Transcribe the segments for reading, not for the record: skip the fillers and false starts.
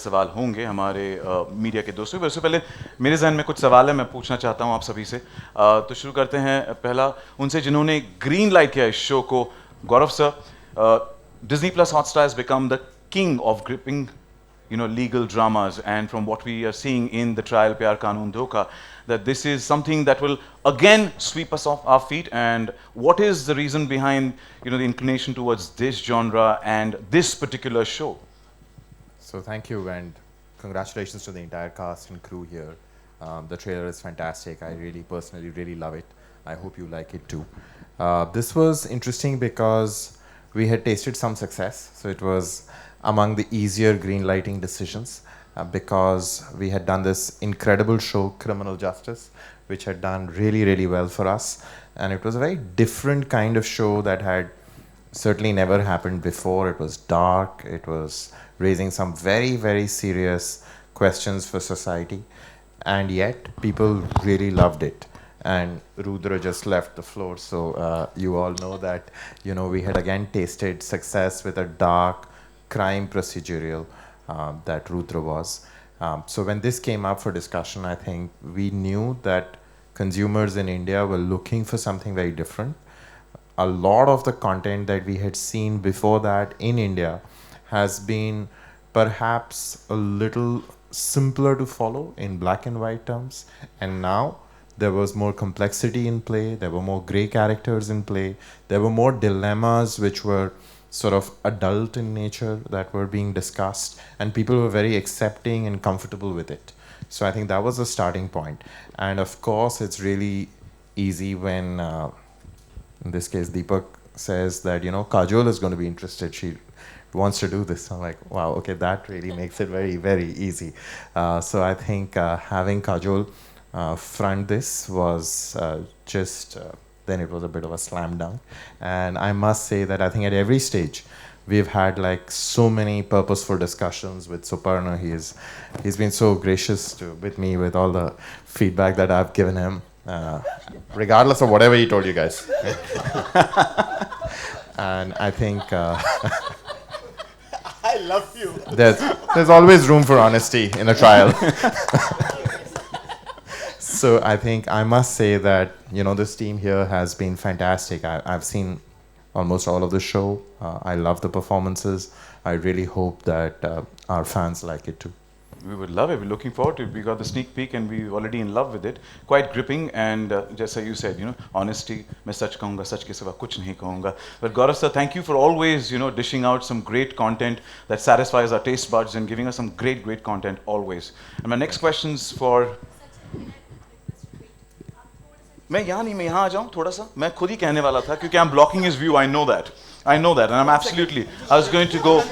सवाल होंगे हमारे मीडिया के दोस्तों। वैसे पहले मेरे जहन में कुछ सवाल है, मैं पूछना चाहता हूँ आप सभी से। तो शुरू करते हैं पहला उनसे जिन्होंने ग्रीन लाइट किया इस शो को। गौरव sir, Disney Plus Hotstar has become the king of gripping, legal dramas, and from what we are seeing in the trial Pyaar Kaanoon Dhokha, that this is something that will again sweep us off our feet. And what is the reason behind, the inclination towards this genre and this particular show? So thank you and congratulations to the entire cast and crew here. The trailer is fantastic. I really personally really love it. I hope you like it too. This was interesting because we had tasted some success. So it was among the easier green lighting decisions because we had done this incredible show, Criminal Justice, which had done really, really well for us. And it was a very different kind of show that had certainly never happened before. It was dark. It was raising some very, very serious questions for society. And yet, people really loved it. And Rudra just left the floor, so you all know that, we had again tasted success with a dark crime procedural that Rudra was. So when this came up for discussion, I think we knew that consumers in India were looking for something very different. A lot of the content that we had seen before that in India has been perhaps a little simpler to follow in black and white terms, and now there was more complexity in play, there were more gray characters in play, there were more dilemmas which were sort of adult in nature that were being discussed, and people were very accepting and comfortable with it. So I think that was the starting point. And of course, it's really easy when, in this case, Deepak says that, Kajol is going to be interested. She wants to do this. I'm like, wow, okay, that really makes it very, very easy. So I think having Kajol front this was then it was a bit of a slam dunk. And I must say that I think at every stage we've had like so many purposeful discussions with Suparna. He's been so gracious with me with all the feedback that I've given him, regardless of whatever he told you guys. And I think I love you. There's always room for honesty in a trial. So I think I must say that, this team here has been fantastic. I've seen almost all of the show. I love the performances. I really hope that our fans like it too. We would love it. We're looking forward to it. We got the sneak peek and we're already in love with it. Quite gripping and just as you said, honesty. मैं सच कहूँगा, सच के सिवा कुछ नहीं कहूँगा. But Gaurav sir, thank you for always, dishing out some great content that satisfies our taste buds and giving us some great, great content always. And my next question's for. मैं यहाँ आ जाऊँ थोड़ा सा. मैं खुद ही कहने वाला था क्योंकि I'm blocking his view. I know that, and I'm absolutely. I was going to go.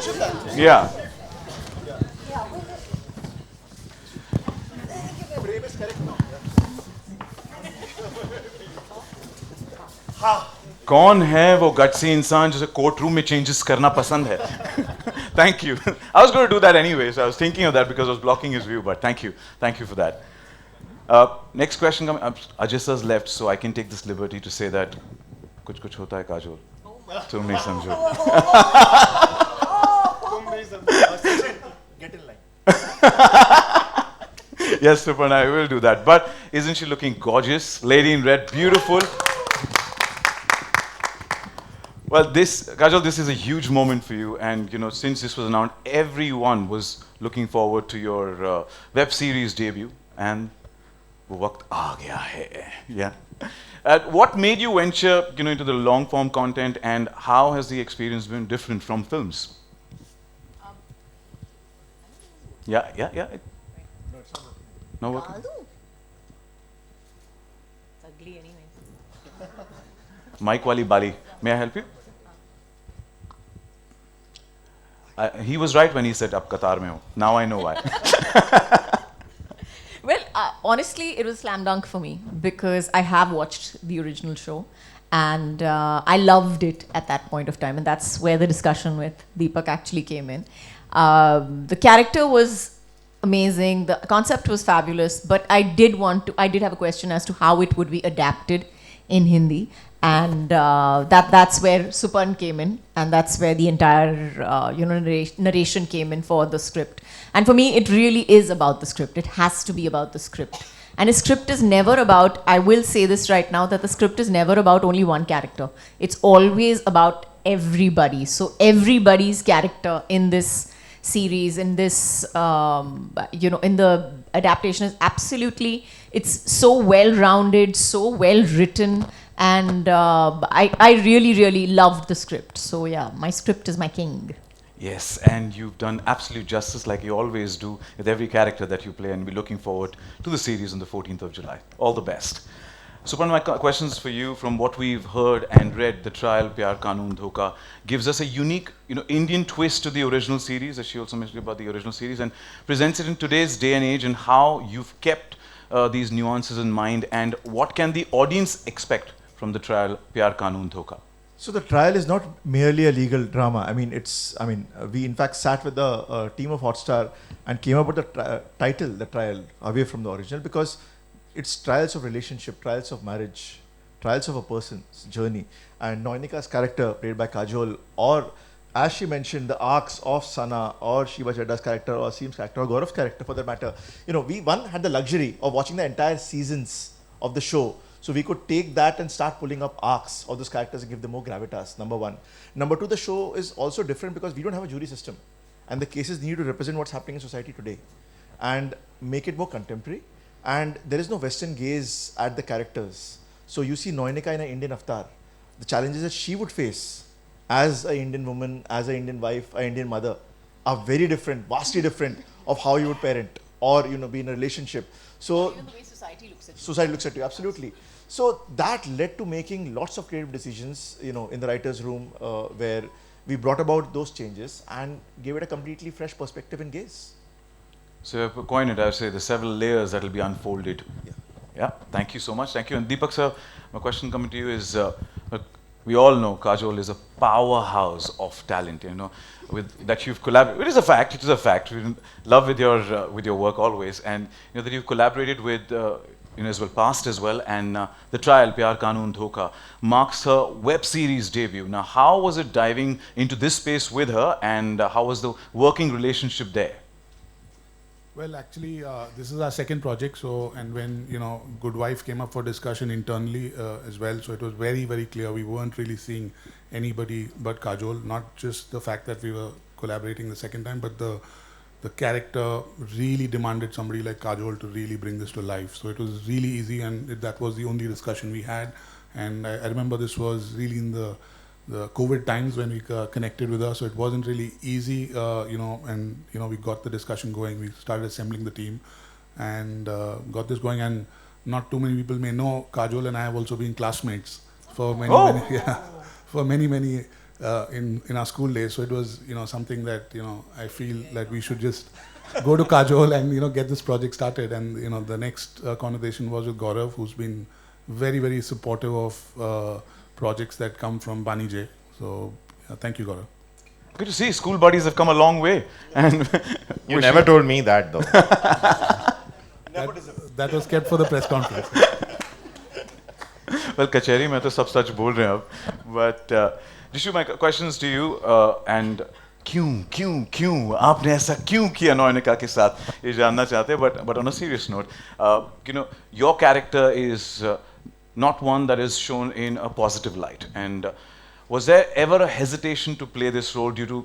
Yeah. कौन है वो गट्सी इंसान जिसे कोर्ट रूम में चेंजेस करना पसंद है? Thank you. I was going to do that anyway, so I was thinking of that because I was blocking his view. But thank you for that. Next question. Ajay sir's left, so I can take this liberty to say that कुछ कुछ होता है काजोल. तुम नहीं समझो. Get in line. Yes, Suparna, I will do that. But isn't she looking gorgeous? Lady in red, beautiful. Well, Kajol, this is a huge moment for you, and since this was announced, everyone was looking forward to your web series debut, and वो वक्त आ गया है. Yeah. What made you venture, into the long form content, and how has the experience been different from films? Yeah. No working. It's ugly anyway. Mike wali bali. May I help you? He was right when he said ab Qatar mein ho. Now I know why. Well, honestly, it was slam dunk for me because I have watched the original show and I loved it at that point of time, and that's where the discussion with Deepak actually came in. The character was amazing, the concept was fabulous, but I did have a question as to how it would be adapted in Hindi. and that's where Supan came in, and that's where the entire narration came in for the script. And for me, it really is about the script. It has to be about the script. And a script is never about, I will say this right now, that the script is never about only one character. It's always about everybody. So everybody's character in this series, in this, in the adaptation is absolutely, it's so well-rounded, so well-written, and I really, really loved the script. So yeah, my script is my king. Yes, and you've done absolute justice like you always do with every character that you play, and we're looking forward to the series on the 14th of July. All the best. Supan, my questions for you. From what we've heard and read, the trial Pyaar Kaanoon Dhokha gives us a unique, Indian twist to the original series, as she also mentioned about the original series, and presents it in today's day and age, and how you've kept these nuances in mind, and what can the audience expect from the trial Pyaar Kaanoon Dhokha? So the trial is not merely a legal drama. We in fact sat with the team of Hotstar and came up with the title, the trial, away from the original, because it's trials of relationship, trials of marriage, trials of a person's journey. And Noinika's character, played by Kajol, or as she mentioned, the arcs of Sana or Shiva Chadda's character or Asim's character or Gaurav's character for that matter, we had the luxury of watching the entire seasons of the show. So we could take that and start pulling up arcs of those characters and give them more gravitas, number one. Number two, the show is also different because we don't have a jury system. And the cases need to represent what's happening in society today and make it more contemporary. And there is no Western gaze at the characters. So you see Noinika in an Indian avatar. The challenges that she would face as an Indian woman, as an Indian wife, an Indian mother, are very different, vastly different of how you would parent or be in a relationship. So Even the way society looks at you. Society looks at you, absolutely. So that led to making lots of creative decisions, in the writer's room, where we brought about those changes and gave it a completely fresh perspective and gaze. So if I coin it, I would say the several layers that will be unfolded. Yeah, thank you so much. Thank you. And Deepak sir, my question coming to you is, we all know Kajol is a powerhouse of talent, with that you've collaborated. It is a fact, it is a fact. We're in love with your work always, and that you've collaborated with as well, past as well, and the trial Pyaar Kaanoon Dhokha marks her web series debut. Now, how was it diving into this space with her, and how was the working relationship there? Well, actually, this is our second project. And when Good Wife came up for discussion internally as well, so it was very, very clear we weren't really seeing anybody but Kajol. Not just the fact that we were collaborating the second time, but the character really demanded somebody like Kajol to really bring this to life. So it was really easy, and that was the only discussion we had. And I remember this was really in the COVID times when we connected with her, so it wasn't really easy, we got the discussion going. We started assembling the team and got this going. And not too many people may know, Kajol and I have also been classmates for many, many in our school days. So it was something that I feel like we should just go to Kajol and get this project started. And the next conversation was with Gaurav, who's been very, very supportive of projects that come from Bani J. So thank you, Gaurav. Good to see. School buddies have come a long way. And you never told me that though. that was kept for the press conference. Well, कचहरी में तो सब सच बोल रहे हैं अब. But Jishu, my questions to you, and क्यों आपने ऐसा क्यों किया नौनिका के साथ, ये जानना चाहते हैं. But on a serious note, your character is not one that is shown in a positive light. And was there ever a hesitation to play this role due to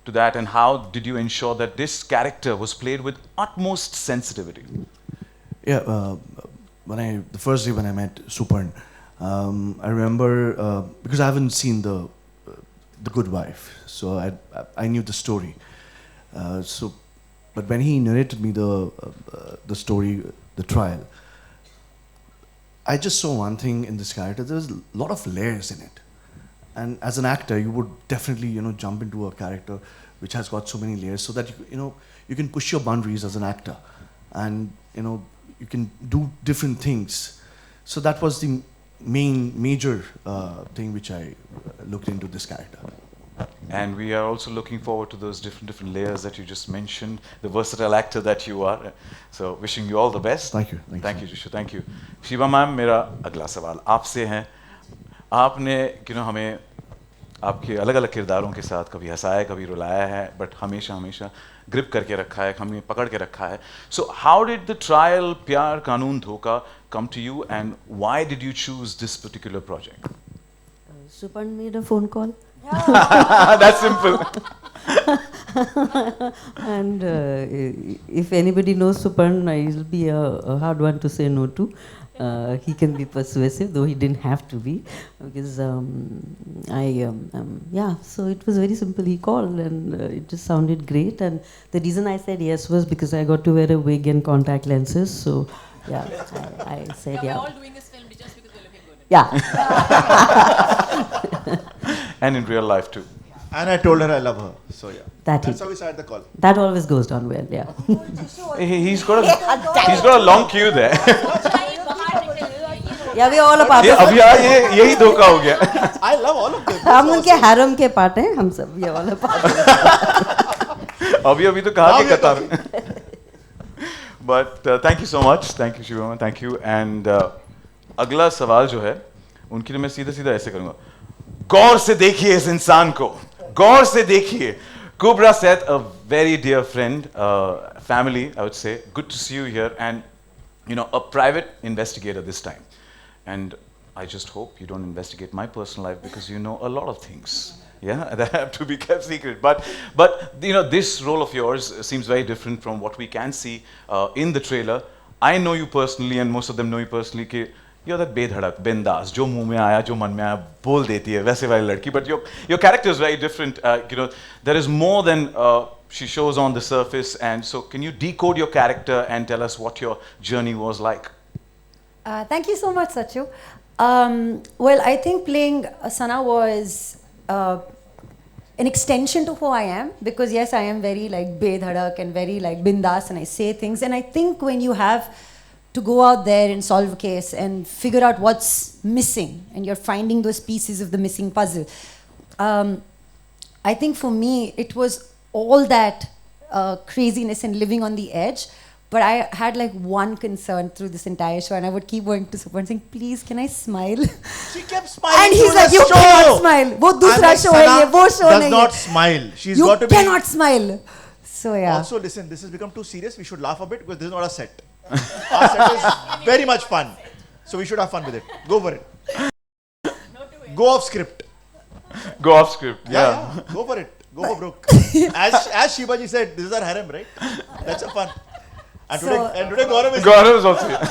to that? And how did you ensure that this character was played with utmost sensitivity? Yeah, the first day when I met Supan, I remember because I haven't seen the Good Wife, so I knew the story. But when he narrated me the story, the trial, I just saw one thing in this character. There's a lot of layers in it, and as an actor, you would definitely jump into a character which has got so many layers, so that you can push your boundaries as an actor, and you can do different things. So that was the major thing which I looked into this character. And we are also looking forward to those different layers that you just mentioned, the versatile actor that you are. So wishing you all the best. Thank you. Thank you, Jishu. Thank you. Shiva ma'am, मेरा अगला सवाल आपसे है. आपने हमें आपके अलग अलग किरदारों के साथ कभी हंसाया कभी रुलाया है, बट हमेशा हमेशा ग्रिप करके रखा है, हमें पकड़ के रखा है. So how did the trial प्यार कानून धोखा come to you, and why did you choose this particular project? Supan made a phone call. That's simple. And if anybody knows Supan, he'll be a hard one to say no to. He can be persuasive, though he didn't have to be, because yeah, so it was very simple. He called and it just sounded great, and the reason I said yes was because I got to wear a wig and contact lenses, so yeah, I said yeah. We're all doing this film just because we're looking good. Yeah. And in real life too. And I told her I love her. So yeah. That's how we started the call. That always goes down well, yeah. He's got a long queue there. Yeah, we all a part ये of अभी यार यही धोखा हो गया. I love all of them. हम उनके harem के part हैं, हम सब ये all a part. अभी तो कहा कि कतार. But thank you so much. Thank you Shivam. Thank you. And अगला सवाल जो है उनके लिए मैं सीधा ऐसे करूँगा. गौर से देखिए इस इंसान को. गौर से देखिए. Kubra Seth, a very dear friend, family, I would say. Good to see you here, and a private investigator this time. And I just hope you don't investigate my personal life, because you know a lot of things. Yeah, that have to be kept secret. But this role of yours seems very different from what we can see in the trailer. I know you personally, and most of them know you personally. कि you're that बेधड़क, बिंदास, जो मुंह में आया, जो मन में आया, बोल देती है, वैसे वाली लड़की. But your character is very different. There is more than she shows on the surface. And so, can you decode your character and tell us what your journey was like? Thank you so much, Sachu. Well, I think playing Sana was an extension to who I am, because yes, I am very like bedhadak and very like bindas, and I say things. And I think when you have to go out there and solve a case and figure out what's missing, and you're finding those pieces of the missing puzzle, I think for me it was all that craziness and living on the edge. But I had like one concern through this entire show, and I would keep going to Super and saying, "Please, can I smile?" She kept smiling. And he's like, "You cannot smile. वो दूसरा show है ये, वो show does नहीं not है. smile. She's You got to be. cannot smile." So yeah. Also, listen, this has become too serious. We should laugh a bit, because this is not a set. Our set is very much fun, so we should have fun with it. Go for it. Go off script. Go off script. Yeah. Go for it. Go for broke. As Shivaji said, this is our harem, right? That's a fun. And today Gaurav is Gaurav is also here.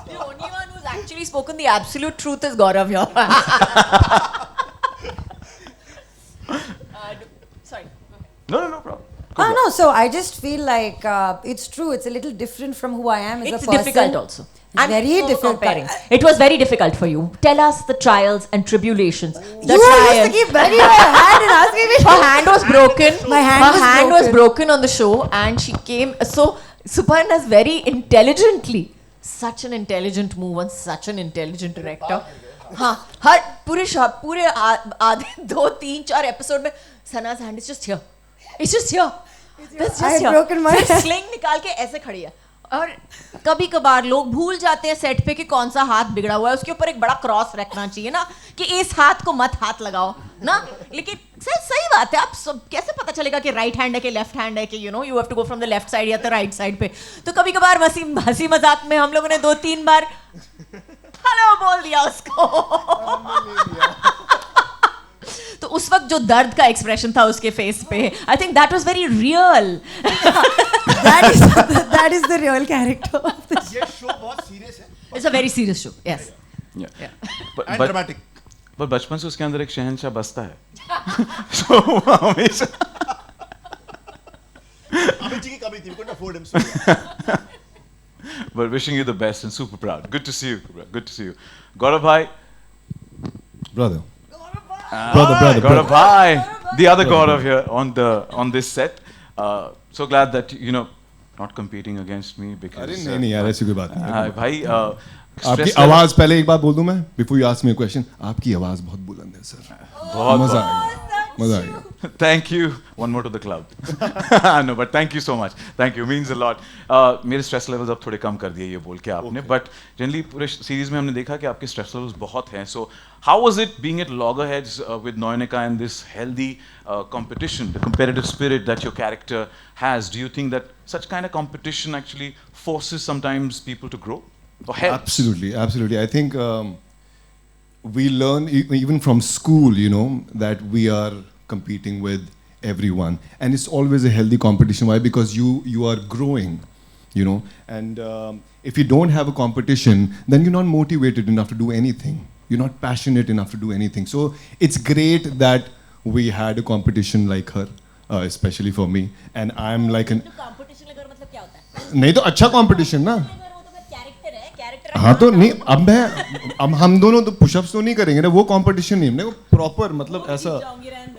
The only one who's actually spoken the absolute truth is Gaurav here. Sorry. No problem. No, so I just feel like it's true. It's a little different from who I am as a It's person. difficult also. It's very difficult. Comparing. It was very difficult for you. Tell us the trials and tribulations. The You trial. used to keep banging my hand and asking me. Her hand was broken. My hand Her was hand broken. was broken on the show, and she came. So Supan has very intelligently, such an intelligent move and such an intelligent director. हाँ, हर पूरे आधे 2-3-4 episode में Sana's hand is just here. It's just here. That's I just had here. broken my सिर्फ hand. Sling निकाल के ऐसे खड़ी है. और कभी कभार लोग भूल जाते हैं सेट पे कि कौन सा हाथ बिगड़ा हुआ है. उसके ऊपर एक बड़ा क्रॉस रखना चाहिए ना, कि इस हाथ को मत हाथ लगाओ ना. लेकिन सही बात है. आप सब कैसे पता चलेगा कि राइट हैंड है कि लेफ्ट हैंड है, कि you have to go from the left side या तो राइट साइड पे. तो कभी कभार हंसी मजाक में हम लोगों ने 2-3 बार हेलो बोल दिया उसको. तो उस वक्त जो दर्द का एक्सप्रेशन था उसके फेस पे, I think that was very real. That is the real character of this. ये show बहुत serious है. It's a very serious show. Yes. And dramatic. पर बचपन से उसके अंदर एक शहंशाह बसता है. So हमेशा. अमित जी की कमी थी. We couldn't afford him. So But wishing you the best and super proud. Good to see you. Good to see you. Gaurav bhai. Brother. Brother. Gaurav bhai. The other Gaurav here on this set. So glad that not competing against me, because अरे नहीं यार, ऐसी कोई बात नहीं. भाई आपकी आवाज पहले एक बार बोल दूं मैं, before you ask me a question. आपकी आवाज बहुत बुलंद है सर. बहुत मजा आ गया. मजा आ गया. Thank you. One more to the club. No, but thank you so much. Thank you. Means a lot. मेरे stress levels अब थोड़े कम कर दिए ये बोल के आपने. But generally पूरे series में हमने देखा कि आपके stress levels बहुत हैं. So how was it being at loggerheads with Noyanika and this healthy competition, the competitive spirit that your character has? Do you think that such kind of competition actually forces sometimes people to grow or helps? Absolutely, absolutely. I think we learn even from school, you know, that we are competing with everyone, and it's always a healthy competition. Why? Because you are growing, you know, and if you don't have a competition, then you're not motivated enough to do anything. You're not passionate enough to do anything. So it's great that we had a competition like her, especially for me, and I'm like an. competition लगा मतलब क्या होता है? नहीं तो अच्छा competition ना. वो तो कैरेक्टर है, कैरेक्टर. हाँ तो नहीं अब हम दोनों तो पुशअप्स तो नहीं करेंगे ना, वो कंपटीशन नहीं, हमने वो प्रॉपर मतलब ऐसा.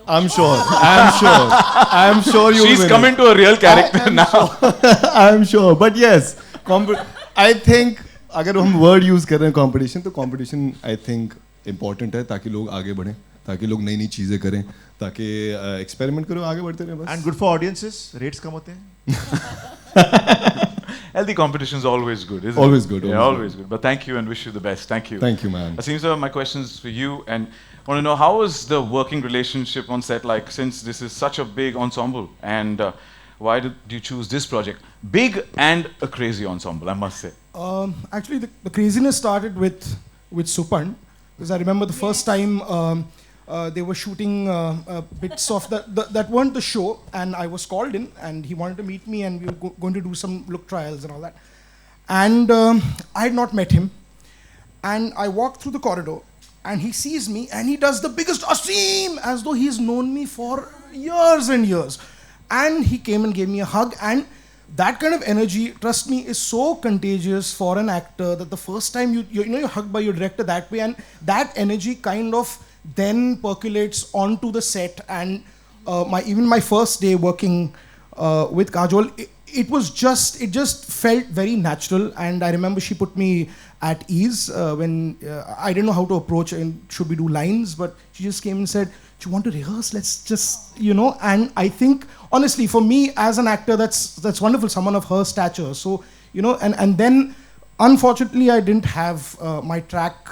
I'm sure you She's will come into a real character now. I'm sure, but yes, I think अगर हम वर्ड यूज कर रहे हैं कंपटीशन, तो कंपटीशन आई थिंक इम्पोर्टेंट है ताकि लोग आगे बढ़ें, ताकि लोग नई नई चीजें करें, ताकि एक्सपेरिमेंट करो, आगे बढ़ते रहें बस. And good for audiences. Rates कम होते हैं. Healthy competition is always good, isn't Always it? good, Yeah, always always good. But thank you and wish you the best. Thank you. Thank you, man. Asim sir, my questions for you, and I want to know how is the working relationship on set like, since this is such a big ensemble, and why did you choose this project? Big and a crazy ensemble, I must say. Actually, the craziness started with Supan, because I remember the first time they were shooting bits of that weren't the show, and I was called in, and he wanted to meet me, and we were going to do some look trials and all that. And I had not met him, and I walked through the corridor, and he sees me, and he does the biggest Asim, as though he's known me for years and years. And he came and gave me a hug, and that kind of energy, trust me, is so contagious for an actor, that the first time you're hugged by your director that way, and that energy kind of then percolates onto the set. And even my first day working with Kajol, it just felt very natural, and I remember she put me at ease when I didn't know how to approach and should we do lines, but she just came and said, "Do you want to rehearse? Let's just, and I think honestly for me as an actor, that's wonderful, someone of her stature. So, and then unfortunately I didn't have my track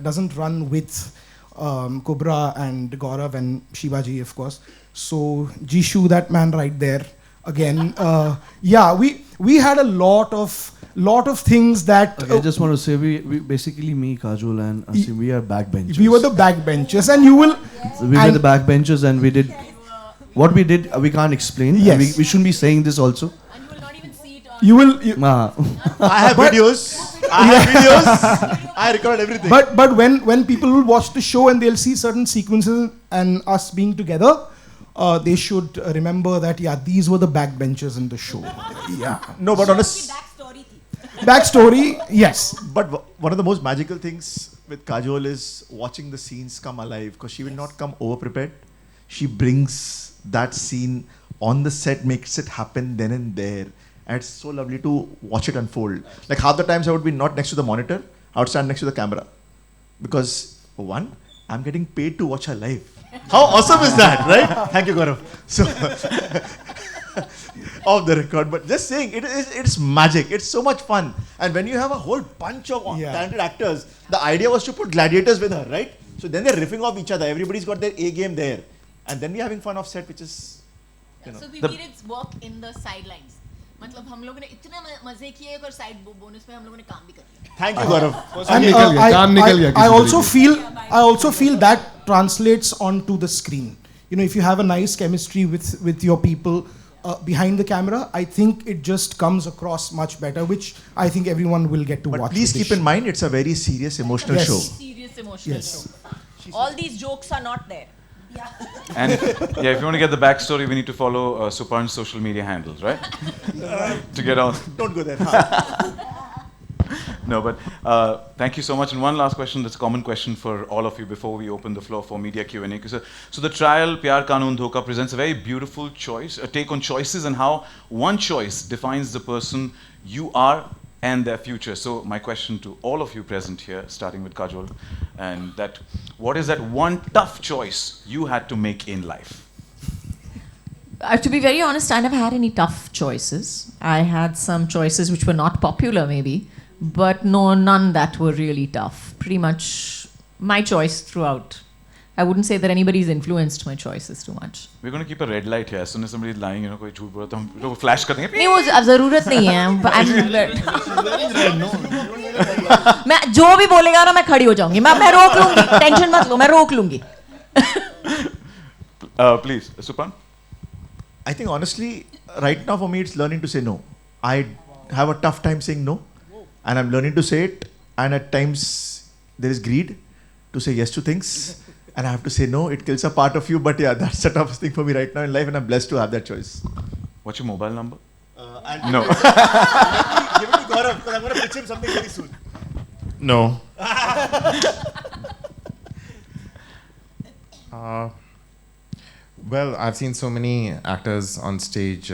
doesn't run with Kubra and Gaurav and Shivaji, of course. So Jishu, that man right there again, we had a lot of things that Okay, I just want to say we basically, me, Kajol and Asim, we are backbenchers. we were the backbenchers, and you will. So we were the backbenchers, and we did what we did. We can't explain. Yes. And we shouldn't be saying this also. And you will not even see it on. You will. I have videos. I record everything. But when people will watch the show and they'll see certain sequences and us being together, they should remember that these were the backbenchers in the show. No, but on a Backstory, yes. But one of the most magical things with Kajol is watching the scenes come alive, because she will not come over prepared. She brings that scene on the set, makes it happen then and there. And it's so lovely to watch it unfold. Like half the times I would be not next to the monitor, I would stand next to the camera. Because for one, I'm getting paid to watch her live. How awesome is that, right? Thank you, Gaurav. So off the record, but just saying, it's magic. It's so much fun. And when you have a whole bunch of talented actors, the idea was to put gladiators with her, right? So then they're riffing off each other. Everybody's got their A game there. And then we're having fun off set, which is, So we needed work in the sidelines. मतलब हम लोगों ने इतना मजे किए और side bonus में हम लोगों ने काम भी कर लिया. Thank you, Gaurav. And I also feel that translates onto the screen. If you have a nice chemistry with your people behind the camera, I think it just comes across much better, which I think everyone will get to watch. But please keep in mind, it's a very serious, emotional show. Serious emotional show. All these jokes are not there. And if you want to get the backstory, we need to follow Supan's social media handles, right? To get on. Don't go there. No, but thank you so much. And one last question, that's a common question for all of you before we open the floor for media Q&A. So the trial, Pyaar Kaanoon Dhokha, presents a very beautiful choice, a take on choices and how one choice defines the person you are and their future. So my question to all of you present here, starting with Kajol, and that, what is that one tough choice you had to make in life? To be very honest, I never had any tough choices. I had some choices which were not popular maybe, but none that were really tough. Pretty much my choice throughout. I wouldn't say that anybody's influenced my choices too much. We're going to keep a red light here. As soon as somebody is lying, कोई झूठ बोला तो हम लोग flash कर देंगे. नहीं, वो अब ज़रूरत नहीं है. मैं जो भी बोलेगा ना, मैं खड़ी हो जाऊंगी. मैं रोक लूंगी. टेंशन मत लो, मैं रोक लूंगी. Please, Supan. I think honestly, right now for me, it's learning to say no. I have a tough time saying no, and I'm learning to say it. And at times, there is greed to say yes to things, and I have to say no. It kills a part of you, but yeah, that's the toughest thing for me right now in life, and I'm blessed to have that choice. What's your mobile number? No. Give it to Gaurav, because I'm going to pitch him something very soon. No. Well, I've seen so many actors on stage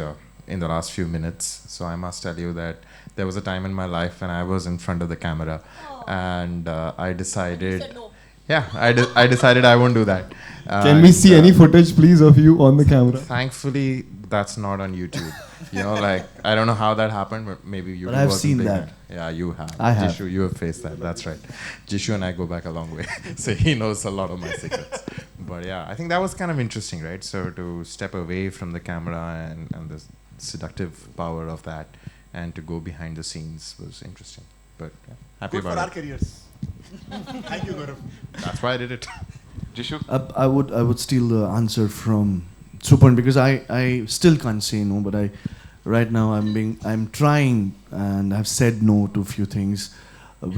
in the last few minutes, so I must tell you that there was a time in my life when I was in front of the camera, and I decided... no. Yeah, I decided I won't do that. Can we see any footage, please, of you on the camera? Thankfully, that's not on YouTube. You know, like, I don't know how that happened, but maybe you. But I've seen that. Yeah, you have. I have. Jishu, you have faced that. That's right. Jishu and I go back a long way, so he knows a lot of my secrets. But yeah, I think that was kind of interesting, right? So to step away from the camera and the seductive power of that, and to go behind the scenes was interesting. But yeah, happy Good about for our it. careers. Thank you, Gaurav. That's why I did it. Jishu? I would steal the answer from Supan, because I still can't say no, but right now I'm trying, and I've said no to a few things,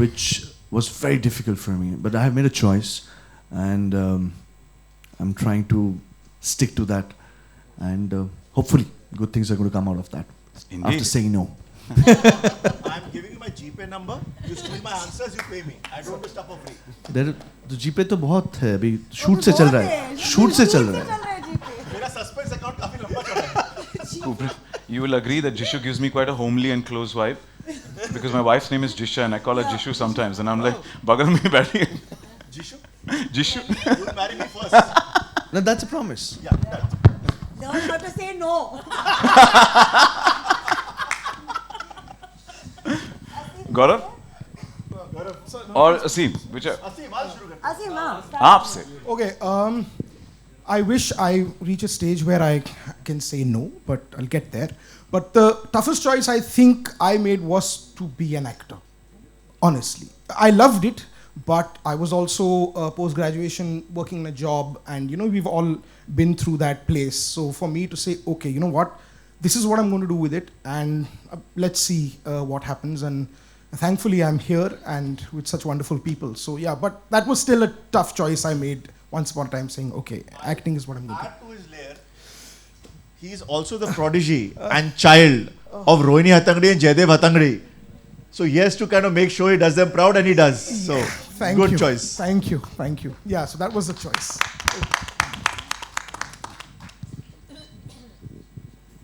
which was very difficult for me. But I have made a choice, and I'm trying to stick to that, and hopefully good things are going to come out of that. Indeed. After saying no. I'm giving you my GPay number. You steal my answers, you pay me. I don't do stuff for free. तो GPay तो बहुत है अभी, shoot से चल रहा है, shoot से चल रहा है. मेरा suspense account काफी लंबा चौड़ा है. You will agree that Jishu gives me quite a homely and close vibe, because my wife's name is Jisha and I call her Jishu sometimes, and I'm like, bagal mein bathi. Jishu, Jishu. you will marry me first. No, that's a promise. Yeah, that. Learn how to say no. Gaurav? और असीम, which are Asim, आपसे. Okay, I wish I reach a stage where I can say no, but I'll get there. But the toughest choice I think I made was to be an actor. Honestly, I loved it, but I was also post-graduation working in a job, and you know, we've all been through that place. So for me to say, okay, you know what, this is what I'm going to do with it, and let's see what happens. And thankfully I'm here and with such wonderful people. So yeah, but that was still a tough choice I made once upon a time, saying, okay, acting is what I'm going to do. Add to his layer, he is also the prodigy and child of Rohini Hattangadi and Jaydev Hattangadi. So he has to kind of make sure he does them proud, and he does. So Thank good you. choice. Thank you. Thank you. Yeah, so that was the choice.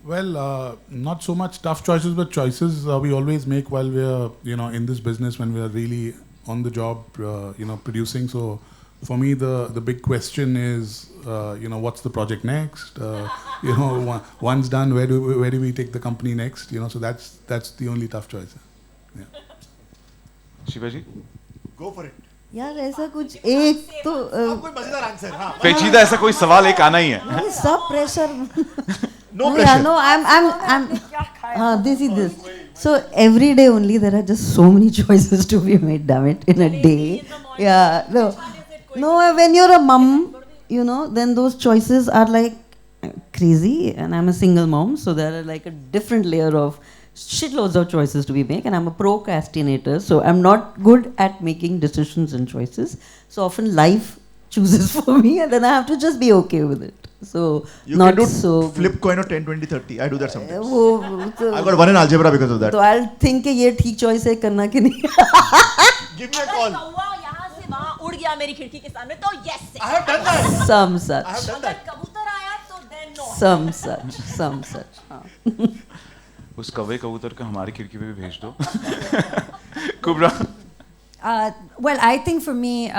Well, not so much tough choices, but choices we always make while we're, in this business, when we're really on the job, producing. So for me, the big question is, what's the project next? Once done, where do we take the company next? So that's the only tough choice. Yeah. Shivaji? Go for it. यार ऐसा कुछ एक तो अब कोई मजेदार answer. हाँ. पेचीदा ऐसा कोई सवाल एक आना ही है. सब pressure. No pressure. No, I'm this. So every day only there are just so many choices to be made, damn it, in a day. Yeah, no, when you're a mom, then those choices are like crazy, and I'm a single mom, so there are like a different layer of shitloads of choices to be made, and I'm a procrastinator, so I'm not good at making decisions and choices. So often life chooses for me, and then I have to just be okay with it. So You not can do so flip coin or 10, 20, 30. I do that sometimes. वो I got 1 in algebra because of that. तो I'll think कि ये ठीक choice है करना कि नहीं. Give me a call. यहाँ से वहाँ उड़ गया मेरी खिड़की के सामने तो yes है. I have done that. Some such. I have done that. कबूतर आया तो then no. Some such. हाँ. उस कौवे कबूतर को हमारी खिड़की पे भी भेज दो. कुबरा. Well, I think for me,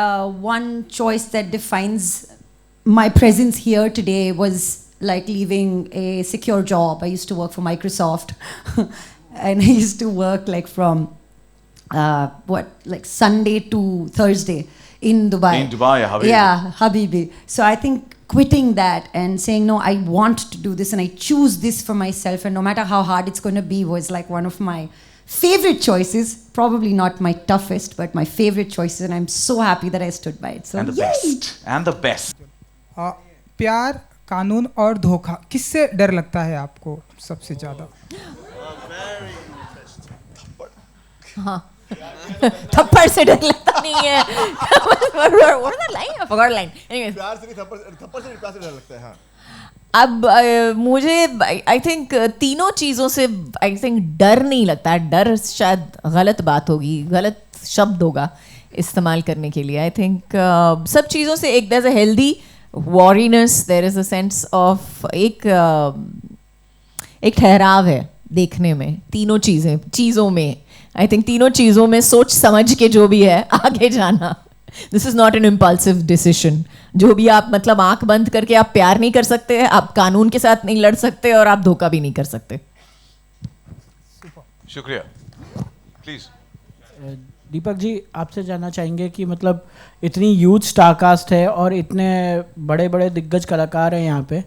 one choice that defines my presence here today was like leaving a secure job. I used to work for Microsoft, and I used to work like from like Sunday to Thursday in Dubai. In Dubai, Habibi. Yeah, Habibi. So I think quitting that and saying no, I want to do this and I choose this for myself, and no matter how hard it's going to be, was like one of my favorite choices. Probably not my toughest, but my favorite choices, and I'm so happy that I stood by it. So And the yay! best. And the best. प्यार कानून और धोखा, किससे डर लगता है आपको सबसे ज्यादा? हाँ. थप्पड़ से डर लगता नहीं है. What is that line? I forgot the line. Anyways. प्यार से नहीं, थप्पड़ से प्यार से डर लगता है. हाँ. अब मुझे आई थिंक तीनों चीज़ों से आई थिंक डर नहीं लगता. डर शायद गलत बात होगी, गलत शब्द होगा इस्तेमाल करने के लिए. आई थिंक सब चीज़ों से एक there is a healthy worriness, there is a sense of एक ठहराव है देखने में. तीनों चीज़ों में आई थिंक तीनों चीज़ों में सोच समझ के जो भी है आगे जाना. This is not an impulsive decision. जो भी आप मतलब आंख बंद करके आप प्यार नहीं कर सकते, आप कानून के साथ नहीं लड़ सकते, और आप धोखा भी नहीं कर सकते. शुक्रिया. प्लीज. दीपक जी, आपसे जानना चाहेंगे कि मतलब इतनी ह्यूज स्टार कास्ट है और इतने बड़े बड़े दिग्गज कलाकार हैं यहाँ पे,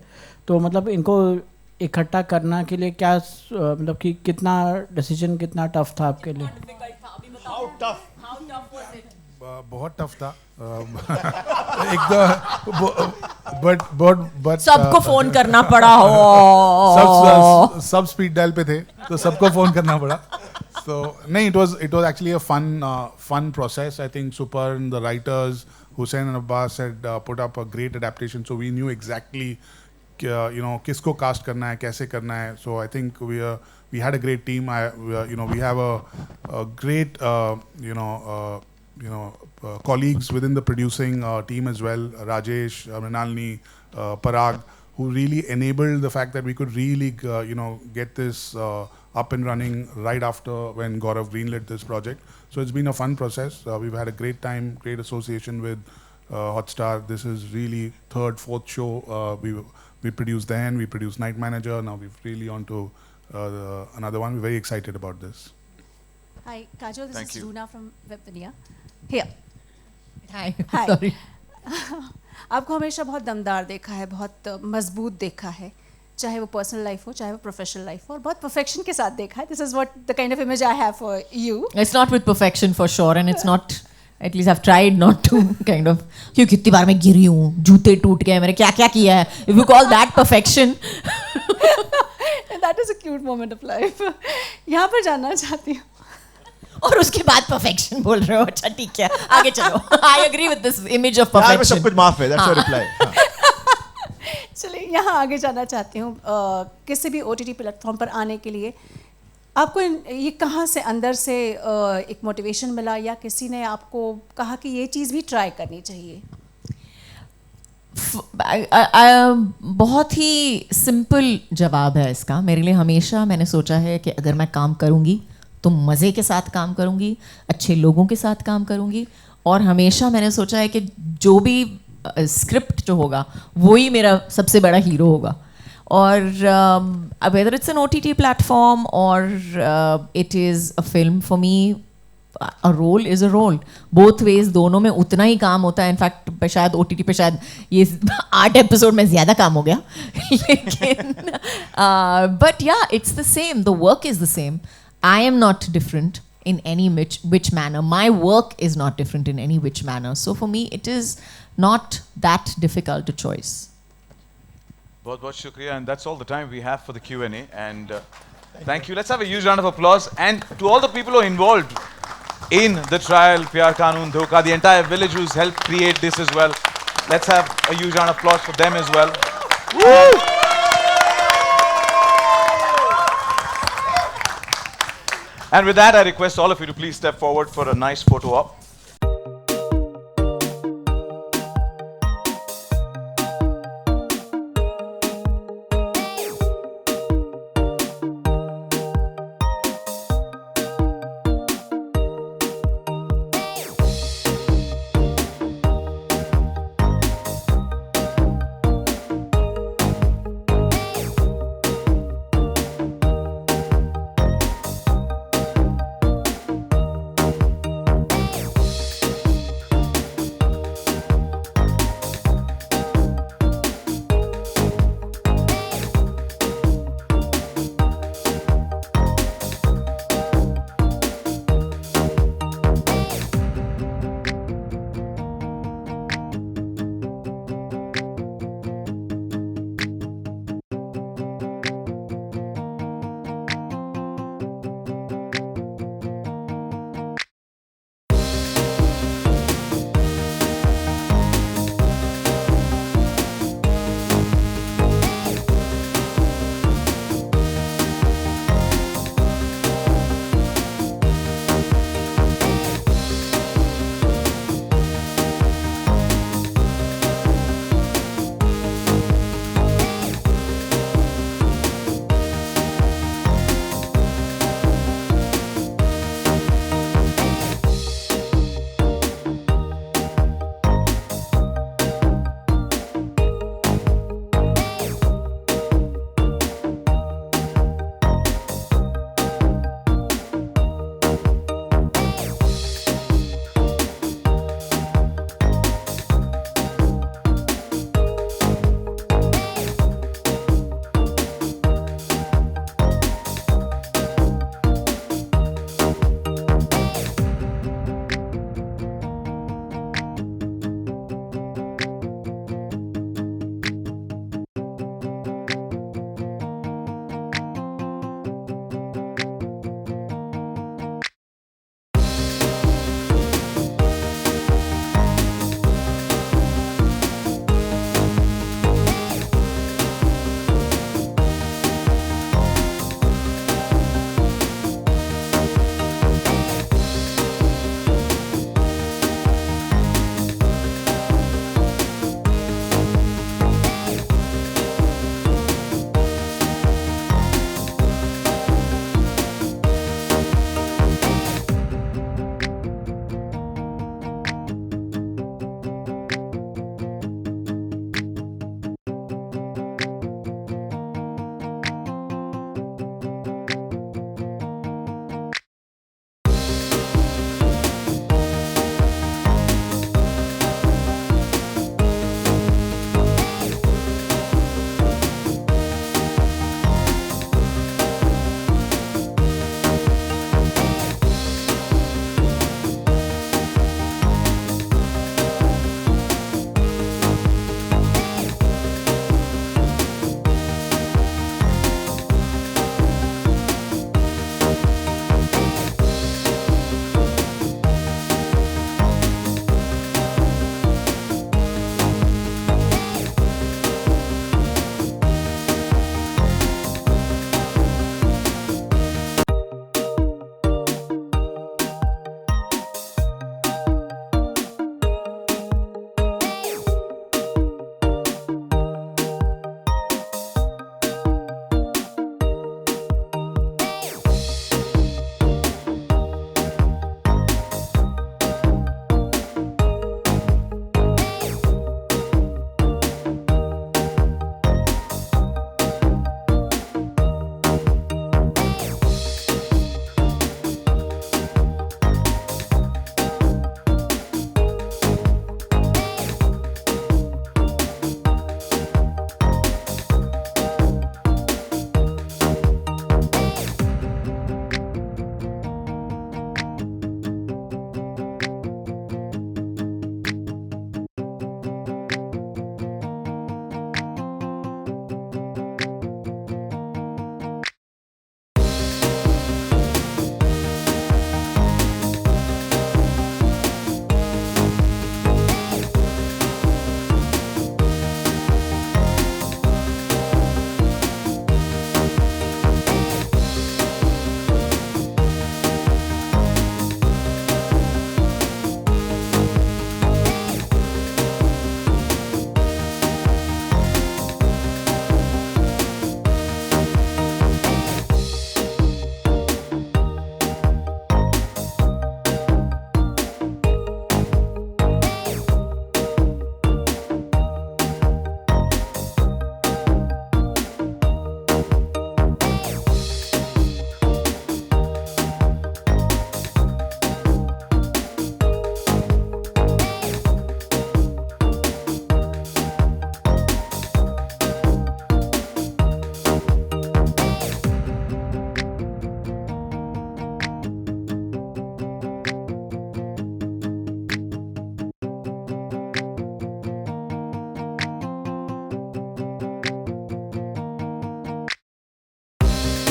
तो मतलब इनको इकट्ठा करना के लिए क्या मतलब कि कितना डिसीजन कितना टफ था आपके लिए? बहुत टफ था. एक तो बट सबको फोन करना पड़ा हो. सब स्पीड डायल पे थे, तो सबको फोन करना पड़ा. So नहीं, it was actually a fun process. I think Suparn, the writers, Hussain and Abbas had put up a great adaptation, so we knew exactly किसको कास्ट करना है, कैसे करना है. So I think we had a great team. We have a great colleagues within the producing team as well, Rajesh, Mrinalini, Parag, who really enabled the fact that we could really get this up and running right after when Gaurav greenlit this project. So it's been a fun process. We've had a great time, great association with Hotstar. This is really third, fourth show. We produced then, we produced Night Manager. Now we've really on to another one. We're very excited about this. Hi, Kajol. This Thank is you. Runa from Webvinia. Here. Hi. Hi. Sorry. आपको हमेशा बहुत दमदार देखा है, बहुत मजबूत देखा है, चाहे वो पर्सनल लाइफ हो, चाहे वो प्रोफेशनल लाइफ हो, और बहुत परफेक्शन के साथ देखा है. This is what the kind of image I have for you. It's not with perfection for sure, and it's not. At least I've tried not to kind of. क्यों कितनी बार मैं गिरी हूँ, जूते टूट गए मेरे, क्या क्या किया है. If you call that perfection. That is a cute moment of life. यहाँ पर जानना चाहती हूँ. और उसके बाद perfection बोल रहे हो. अच्छा ठीक है, आगे चलो. I agree with this image of प्यार में perfection. सब कुछ माफ है. That's your reply. चलिए यहाँ आगे जाना चाहती हूँ. किसी भी OTT प्लेटफॉर्म पर आने के लिए आपको ये कहाँ से अंदर से एक मोटिवेशन मिला, या किसी ने आपको कहा कि ये चीज़ भी ट्राई करनी चाहिए? बहुत ही सिंपल जवाब है इसका. मेरे लिए हमेशा मैंने सोचा है कि अगर मैं काम करूँगी तो मज़े के साथ काम करूँगी, अच्छे लोगों के साथ काम करूँगी, और हमेशा मैंने सोचा है कि जो भी स्क्रिप्ट जो होगा वही मेरा सबसे बड़ा हीरो होगा. और whether it's an OTT platform or it is a film, for me a role is a role. Both ways, दोनों में उतना ही काम होता है. इनफैक्ट शायद OTT पे शायद ये 8 एपिसोड में ज़्यादा काम हो गया. लेकिन but yeah, it's the same. The work is the same. I am not different in any which manner. My work is not different in any which manner. So for me, it is not that difficult a choice. बहुत shukriya, and that's all the time we have for the Q&A. And thank you. Let's have a huge round of applause. And to all the people who are involved in the trial, Pyaar Kaanoon Dhokha, the entire village who's helped create this as well. Let's have a huge round of applause for them as well. Woo! And with that, I request all of you to please step forward for a nice photo op.